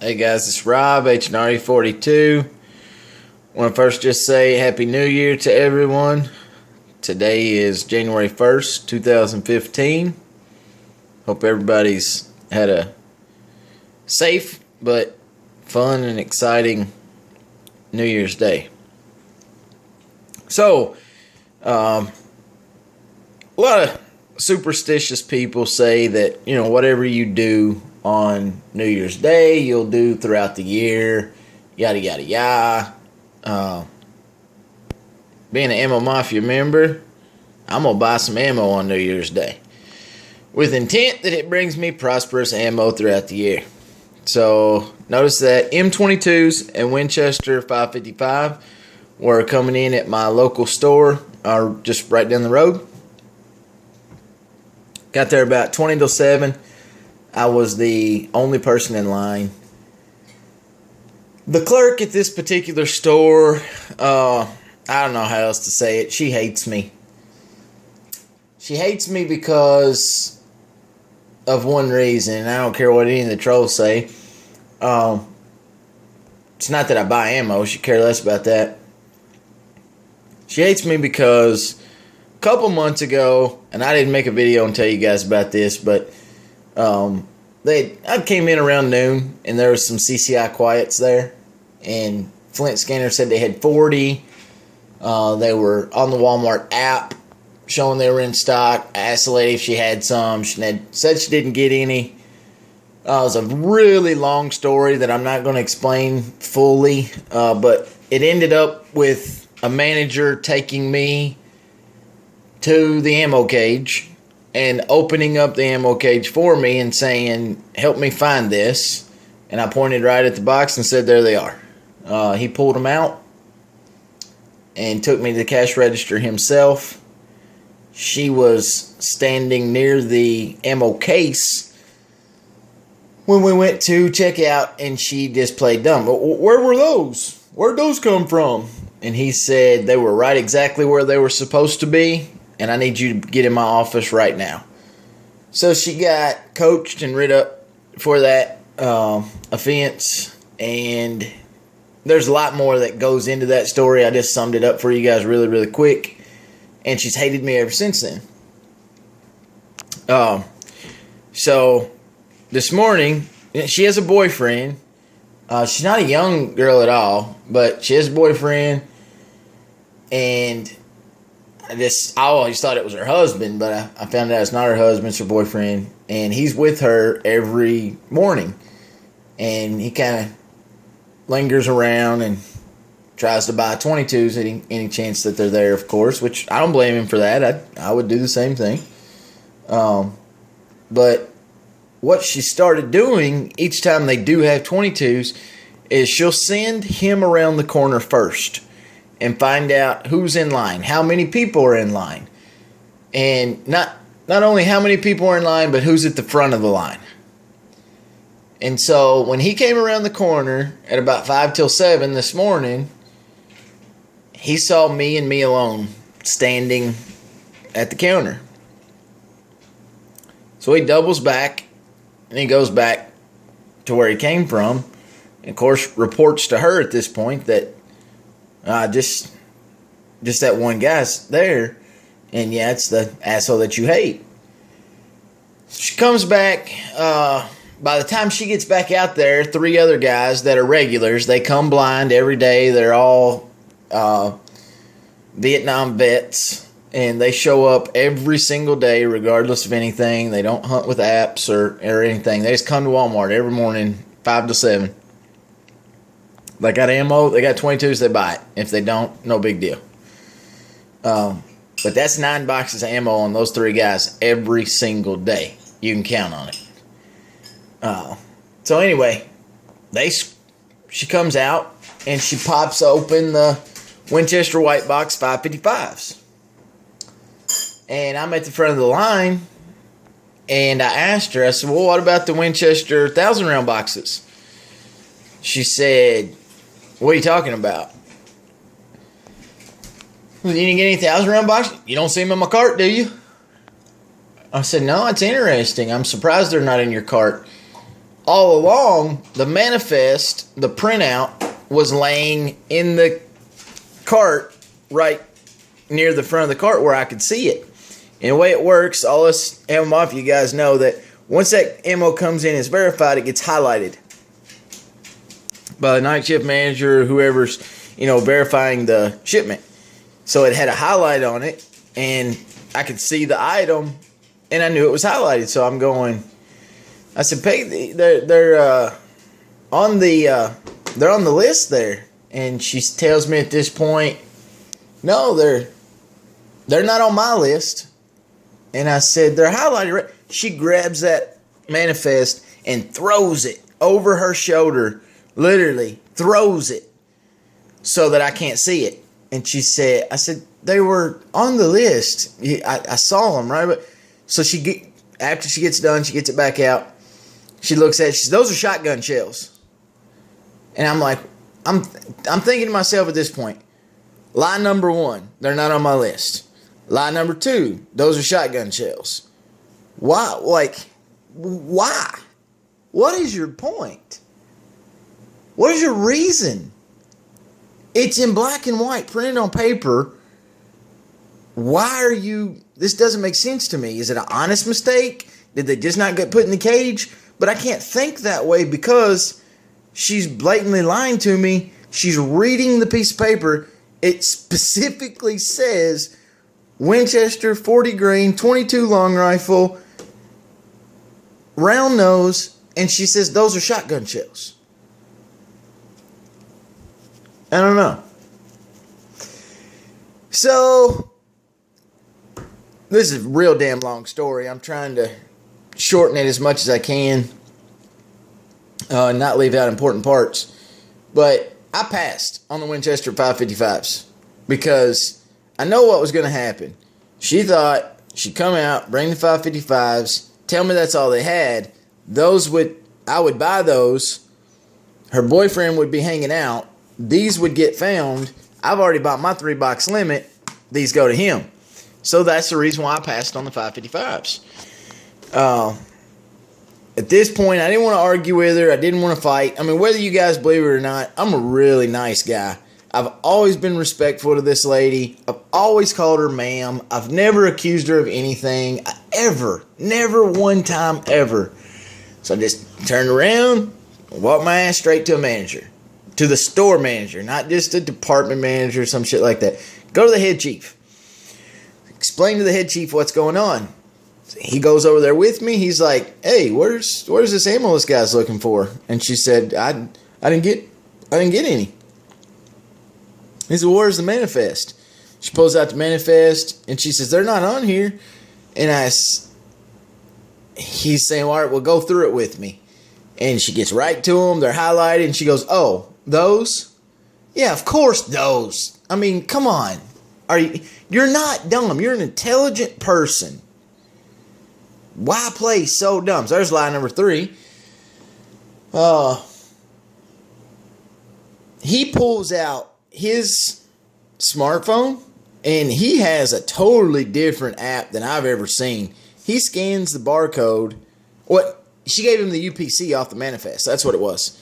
Hey guys, it's Rob, HNRE42. I want to first just say Happy New Year to everyone. Today is January 1st, 2015. Hope everybody's had a safe but fun and exciting New Year's Day. So, a lot of superstitious people say that, whatever you do on New Year's Day, you'll do throughout the year, yada, yada, yada. Being an Ammo Mafia member, I'm going to buy some ammo on New Year's Day, with intent that it brings me prosperous ammo throughout the year. So, notice that M22s and Winchester 555 were coming in at my local store, or just right down the road. Got there about 20 till 7. I was the only person in line. The clerk at this particular store, I don't know how else to say it. She hates me. She hates me because of one reason. I don't care what any of the trolls say. It's not that I buy ammo. She cares less about that. She hates me because a couple months ago, and I didn't make a video and tell you guys about this, but I came in around noon, and there was some CCI quiets there, and Flint Scanner said they had 40. They were on the Walmart app, showing they were in stock. I asked the lady if she had some. She said she didn't get any. It was a really long story that I'm not going to explain fully, but it ended up with a manager taking me to the ammo cage and opening up the ammo cage for me and saying, "Help me find this." And I pointed right at the box and said, "There they are." He pulled them out and took me to the cash register himself. She was standing near the ammo case when we went to check out, and she just played dumb. "Where were those? Where'd those come from?" And he said they were right exactly where they were supposed to be, and I need you to get in my office right now. So she got coached and writ up for that offense, and there's a lot more that goes into that story. I just summed it up for you guys really, really quick, and she's hated me ever since then. So this morning, she has a boyfriend. She's not a young girl at all, but she has a boyfriend, and I always thought it was her husband, but I found out it's not her husband, it's her boyfriend, and he's with her every morning, and he kind of lingers around and tries to buy 22s at any chance that they're there, of course, which I don't blame him for that. I would do the same thing. But what she started doing each time they do have 22s is she'll send him around the corner first and find out who's in line, how many people are in line, and not only how many people are in line, but who's at the front of the line. And so when he came around the corner at about 5 till 7 this morning, he saw me and me alone standing at the counter. So he doubles back, and he goes back to where he came from, and of course reports to her at this point that just that one guy's there, and yeah, it's the asshole that you hate. She comes back. By the time she gets back out there, 3 other guys that are regulars, they come blind every day. They're all Vietnam vets, and they show up every single day regardless of anything. They don't hunt with apps or anything. They just come to Walmart every morning, 5 to 7. They got ammo, they got 22s, they buy it. If they don't, no big deal. But that's 9 boxes of ammo on those 3 guys every single day. You can count on it. So anyway, she comes out and she pops open the Winchester White Box 555s. And I'm at the front of the line, and I asked her, I said, "Well, what about the Winchester 1,000 round boxes?" She said, "What are you talking about?" "You didn't get any 1,000 round boxes? You don't see them in my cart, do you?" I said, "No, it's interesting. I'm surprised they're not in your cart." all along, the manifest, the printout, was laying in the cart right near the front of the cart where I could see it. And the way it works, all us ammo mafia you guys know that once that ammo comes in and is verified, it gets highlighted by the night shift manager or whoever's, verifying the shipment. So it had a highlight on it, and I could see the item, and I knew it was highlighted. So I'm going. I said, "Peg, they're on the list there." And she tells me at this point, "No, they're not on my list." And I said, "They're highlighted." Right? She grabs that manifest and throws it over her shoulder, literally throws it so that I can't see it. And she said, I said, "They were on the list. I saw them, right?" But so after she gets done, she gets it back out. She looks at it. She says, "Those are shotgun shells." And I'm like, I'm thinking to myself at this point, lie number one, they're not on my list. Lie number two, those are shotgun shells. Why? Why? What is your point? What is your reason? It's in black and white, printed on paper. Why are you... This doesn't make sense to me. Is it an honest mistake? Did they just not get put in the cage? But I can't think that way because she's blatantly lying to me. She's reading the piece of paper. It specifically says Winchester 40 grain, 22 long rifle, round nose, and she says those are shotgun shells. I don't know. So, this is a real damn long story. I'm trying to shorten it as much as I can, and not leave out important parts. But I passed on the Winchester 555s because I know what was going to happen. She thought she'd come out, bring the 555s, tell me that's all they had. I would buy those. Her boyfriend would be hanging out. These would get found. I've already bought my 3-box limit. These go to him. So that's the reason why I passed on the 555s. At this point, I didn't want to argue with her. I didn't want to fight. I mean, whether you guys believe it or not, I'm a really nice guy. I've always been respectful to this lady. I've always called her ma'am. I've never accused her of anything. Ever. Never one time ever. So I just turned around, walked my ass straight to a manager. To the store manager, not just a department manager or some shit like that. Go to the head chief. Explain to the head chief what's going on. He goes over there with me. He's like, "Hey, where's this ammo this guy's looking for?" And she said, I didn't get any. He said, "Where's the manifest?" She pulls out the manifest and she says, "They're not on here." And he's saying, "All right, well, go through it with me." And she gets right to them. They're highlighted. And she goes, "Oh, those? Yeah, of course those. I mean, come on. You're not dumb. You're an intelligent person. Why play so dumb?" So there's lie number 3. He pulls out his smartphone, and he has a totally different app than I've ever seen. He scans the barcode. She gave him the UPC off the manifest. That's what it was.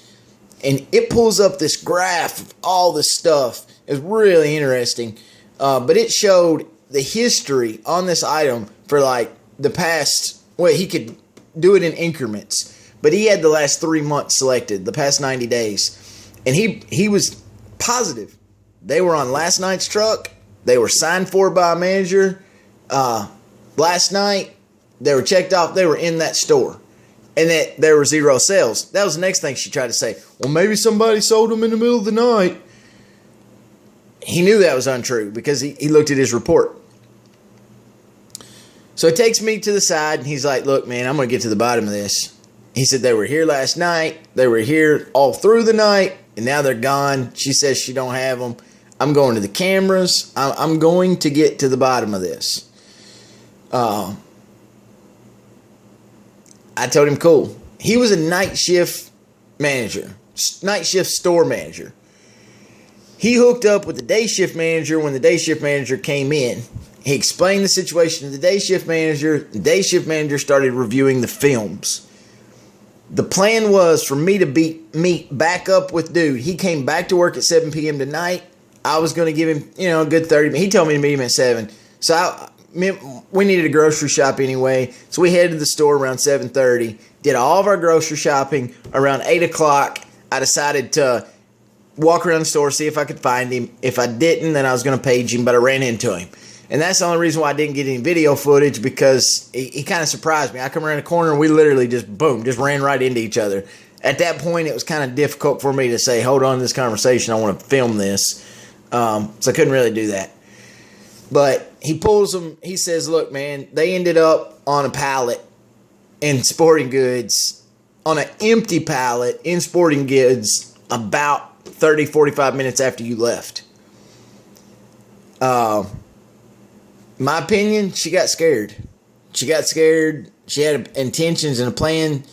And it pulls up this graph of all this stuff. It's really interesting. But it showed the history on this item for like the past... Well, he could do it in increments. But he had the last 3 months selected, the past 90 days. And he was positive. They were on last night's truck. They were signed for by a manager. Last night, they were checked off. They were in that store. And that there were 0 sales. That was the next thing she tried to say. Well, maybe somebody sold them in the middle of the night. He knew that was untrue because he looked at his report. So he takes me to the side and he's like, "Look, man, I'm going to get to the bottom of this." He said they were here last night. They were here all through the night. And now they're gone. She says she don't have them. I'm going to the cameras. I'm going to get to the bottom of this. I told him, cool. He was a night shift manager. Night shift store manager. He hooked up with the day shift manager when the day shift manager came in. He explained the situation to the day shift manager. The day shift manager started reviewing the films. The plan was for me to meet back up with dude. He came back to work at 7 p.m. tonight. I was going to give him, a good 30. He told me to meet him at 7. So we needed a grocery shop anyway. So we headed to the store around 7:30. Did all of our grocery shopping around 8 o'clock. I decided to walk around the store, see if I could find him. If I didn't, then I was going to page him, but I ran into him. And that's the only reason why I didn't get any video footage, because he kind of surprised me. I come around the corner and we literally just ran right into each other. At that point, it was kind of difficult for me to say, hold on to this conversation, I want to film this. So I couldn't really do that. But he pulls them, he says, look, man, they ended up on a pallet in sporting goods, on an empty pallet in sporting goods about 30, 45 minutes after you left. My opinion, she got scared. She got scared. She had intentions and a plan.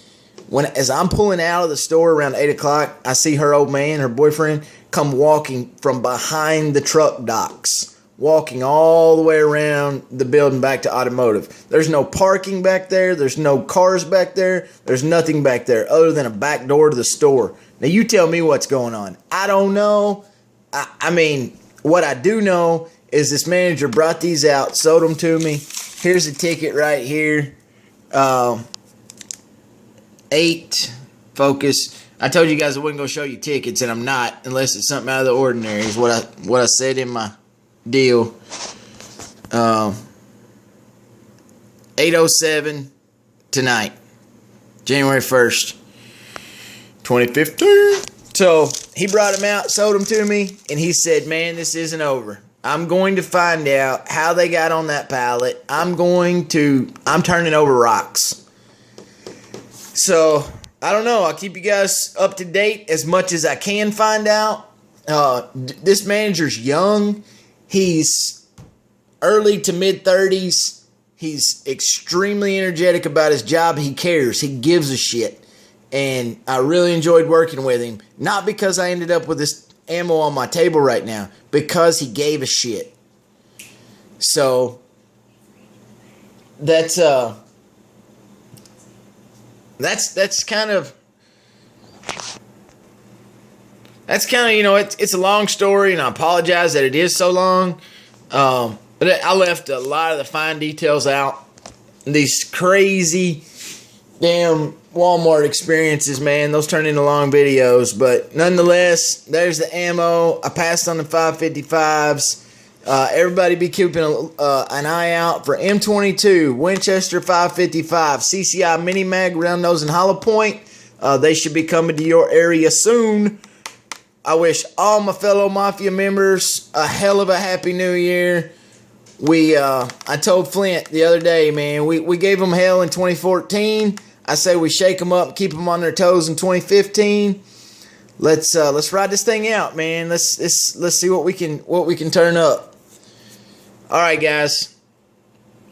As I'm pulling out of the store around 8 o'clock, I see her old man, her boyfriend, come walking from behind the truck docks, walking all the way around the building back to automotive. There's no parking back there. There's no cars back there. There's nothing back there other than a back door to the store. Now, you tell me what's going on. I don't know. I mean, what I do know is this manager brought these out, sold them to me. Here's a ticket right here. 8, focus. I told you guys I wasn't going to show you tickets, and I'm not, unless it's something out of the ordinary, is what I said in my deal. 8:07 tonight, January 1st, 2015. So he brought them out, sold them to me, and he said, man, this isn't over. I'm going to find out how they got on that pallet. I'm turning over rocks. So, I don't know. I'll keep you guys up to date as much as I can find out. This manager's young. He's early to mid-30s. He's extremely energetic about his job. He cares. He gives a shit. And I really enjoyed working with him. Not because I ended up with this ammo on my table right now, because he gave a shit. So that's kind of it's a long story, and I apologize that it is so long. But I left a lot of the fine details out. These crazy damn Walmart experiences, man, those turn into long videos, but nonetheless, there's the ammo. I passed on the 555s. Everybody be keeping an eye out for M22, Winchester 555, CCI Mini Mag, round nose and hollow point. They should be coming to your area soon. I wish all my fellow Mafia members a hell of a happy new year. I told Flint the other day, man, we gave them hell in 2014. I say we shake them up, keep them on their toes in 2015. Let's ride this thing out, man. Let's see what we can turn up. All right, guys.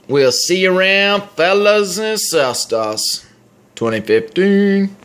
We'll see you around, fellas and sisters. 2015.